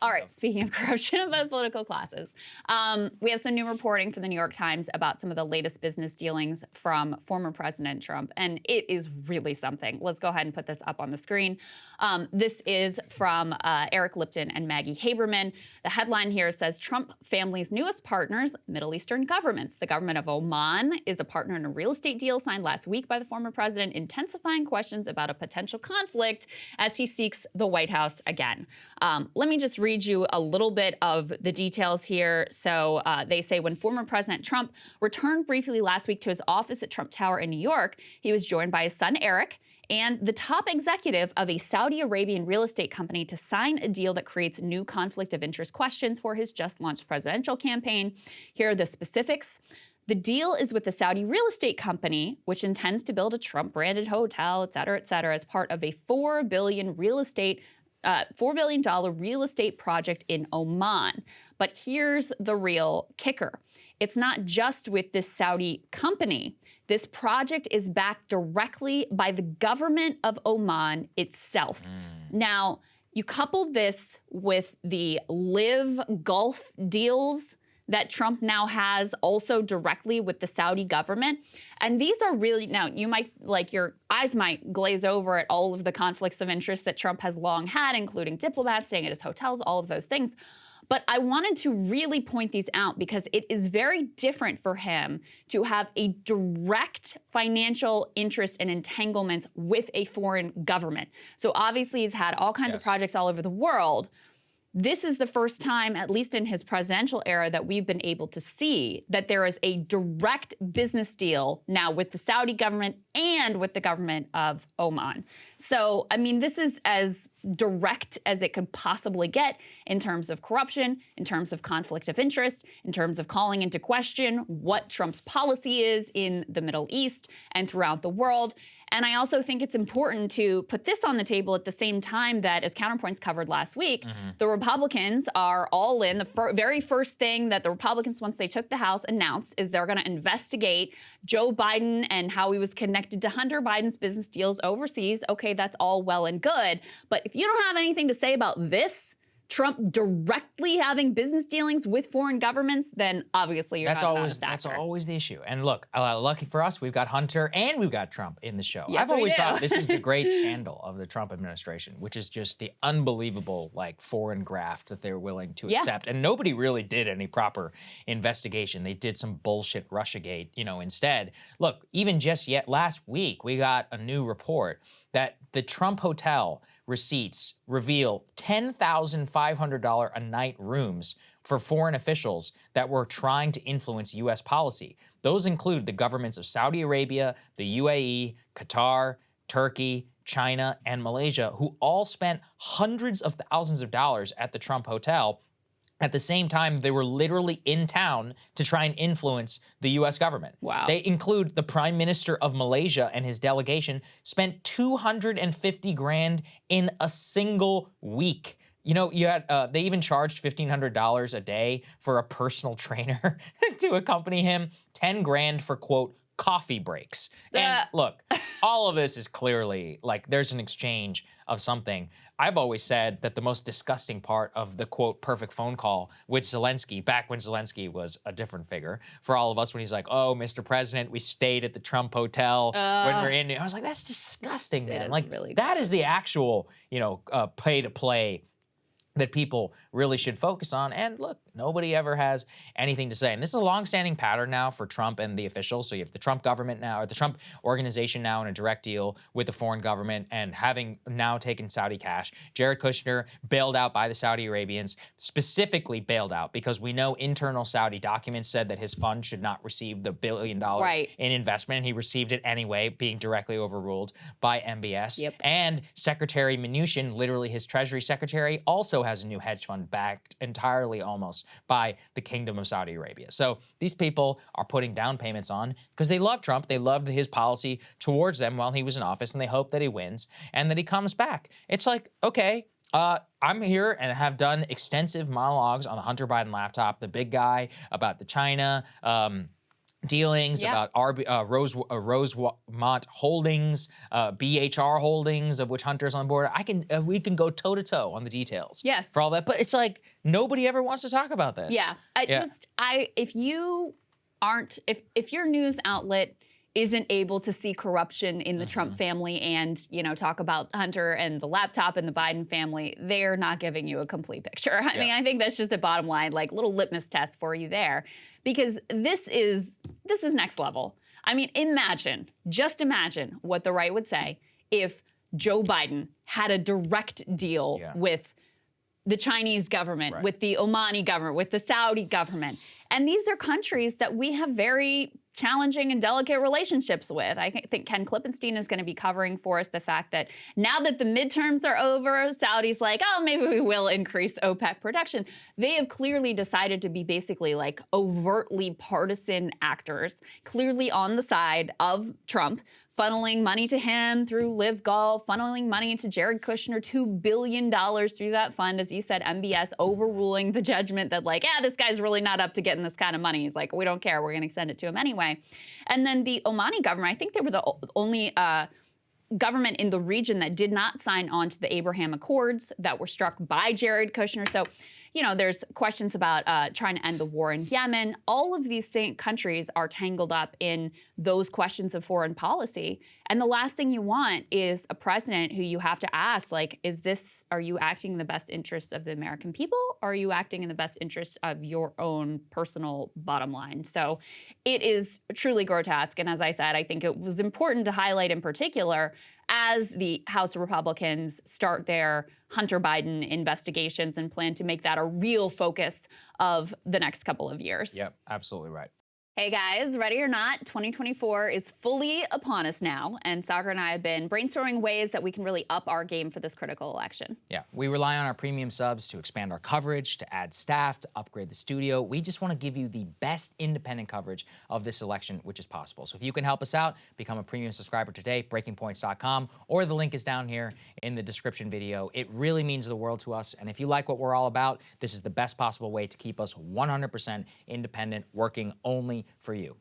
All right, speaking of corruption of both political classes, we have some new reporting for the New York Times about some of the latest business dealings from former President Trump, and it is really something. Let's go ahead and put this up on the screen. This is from Eric Lipton and Maggie Haberman. The headline here says, Trump family's newest partners, Middle Eastern governments. The government of Oman is a partner in a real estate deal signed last week by the former president, intensifying questions about a potential conflict as he seeks the White House again. Let me just read you a little bit of the details here. So they say when former President Trump returned briefly last week to his office at Trump Tower in New York, he was joined by his son, Eric, and the top executive of a Saudi Arabian real estate company to sign a deal that creates new conflict of interest questions for his just launched presidential campaign. Here are the specifics. The deal is with the Saudi real estate company, which intends to build a Trump-branded hotel, et cetera, as part of a $4 billion real estate project in Oman. But here's the real kicker. It's not just with this Saudi company. This project is backed directly by the government of Oman itself. Now, you couple this with the Live Gulf deals that Trump now has also directly with the Saudi government. And these are really, now you might, like your eyes might glaze over at all of the conflicts of interest that Trump has long had, including diplomats staying at his hotels, all of those things. But I wanted to really point these out because it is very different for him to have a direct financial interest and entanglements with a foreign government. So obviously he's had all kinds of projects all over the world. This is the first time, at least in his presidential era, that we've been able to see that there is a direct business deal now with the Saudi government and with the government of Oman. So, I mean, this is as direct as it could possibly get in terms of corruption, in terms of conflict of interest, in terms of calling into question what Trump's policy is in the Middle East and throughout the world. And I also think it's important to put this on the table at the same time that, as Counterpoints covered last week, the Republicans are all in. The very first thing that the Republicans, once they took the House, announced is they're going to investigate Joe Biden and how he was connected to Hunter Biden's business deals overseas. Okay, that's all well and good. But if you don't have anything to say about this, Trump directly having business dealings with foreign governments, then obviously you're not an honest actor. That's always the issue. And look, lucky for us, we've got Hunter and we've got Trump in the show. Yes, I've always thought this is the great scandal of the Trump administration, which is just the unbelievable foreign graft that they're willing to accept. And nobody really did any proper investigation. They did some bullshit Russiagate, instead. Look, even just last week, we got a new report that the Trump Hotel receipts reveal $10,500 a night rooms for foreign officials that were trying to influence U.S. policy. Those include the governments of Saudi Arabia, the UAE, Qatar, Turkey, China, and Malaysia, who all spent hundreds of thousands of dollars at the Trump Hotel. At the same time, they were literally in town to try and influence the U.S. government. Wow. They include the Prime Minister of Malaysia and his delegation spent $250,000 in a single week. They even charged $1,500 a day for a personal trainer to accompany him, $10,000 for, quote, coffee breaks. And look, all of this is clearly there's an exchange of something. I've always said that the most disgusting part of the, quote, perfect phone call with Zelensky, back when Zelensky was a different figure, for all of us when he's like, oh, Mr. President, we stayed at the Trump Hotel when we're in it. I was like, that's disgusting, man. Really that is the actual, pay to play that people really should focus on. And look, nobody ever has anything to say. And this is a longstanding pattern now for Trump and the officials. So you have the Trump government now, or the Trump organization now in a direct deal with the foreign government and having now taken Saudi cash. Jared Kushner bailed out by the Saudi Arabians, specifically bailed out because we know internal Saudi documents said that his fund should not receive the $1 billion in investment. And he received it anyway, being directly overruled by MBS. Yep. And Secretary Mnuchin, literally his Treasury Secretary, also has a new hedge fund backed entirely almost by the Kingdom of Saudi Arabia. So these people are putting down payments on because they love Trump. They love his policy towards them while he was in office, and they hope that he wins and that he comes back. It's like, okay, I'm here and have done extensive monologues on the Hunter Biden laptop, the big guy, about the China dealings, Yeah. about Rosemont Holdings, BHR Holdings, of which Hunter's on board. We can go toe to toe on the details. Yes. For all that, but it's like nobody ever wants to talk about this. Yeah. If you aren't, if your news outlet isn't able to see corruption in the Trump family and, you know, talk about Hunter and the laptop and the Biden family, they're not giving you a complete picture. I mean, I think that's just a bottom line, like little litmus test for you there, because this is next level. I mean, just imagine what the right would say if Joe Biden had a direct deal with the Chinese government, with the Omani government, with the Saudi government. And these are countries that we have very challenging and delicate relationships with. I think Ken Klippenstein is going to be covering for us the fact that now that the midterms are over, Saudi's like, oh, maybe we will increase OPEC production. They have clearly decided to be basically like overtly partisan actors, clearly on the side of Trump, funneling money to him through Live Golf, funneling money into Jared Kushner, $2 billion through that fund. As you said, MBS overruling the judgment that like, this guy's really not up to getting this kind of money. He's like, we don't care. We're going to send it to him anyway. And then the Omani government, I think they were the only government in the region that did not sign on to the Abraham Accords that were struck by Jared Kushner. So, you know, there's questions about trying to end the war in Yemen. All of these countries are tangled up in those questions of foreign policy. And the last thing you want is a president who you have to ask, like, are you acting in the best interests of the American people? Or are you acting in the best interests of your own personal bottom line? So it is truly grotesque. And as I said, I think it was important to highlight in particular as the House Republicans start their Hunter Biden investigations and plan to make that a real focus of the next couple of years. Yep, absolutely right. Hey guys, ready or not, 2024 is fully upon us now, and Saagar and I have been brainstorming ways that we can really up our game for this critical election. Yeah, we rely on our premium subs to expand our coverage, to add staff, to upgrade the studio. We just want to give you the best independent coverage of this election, which is possible. So if you can help us out, become a premium subscriber today, breakingpoints.com, or the link is down here in the description video. It really means the world to us, and if you like what we're all about, this is the best possible way to keep us 100% independent, working only for you.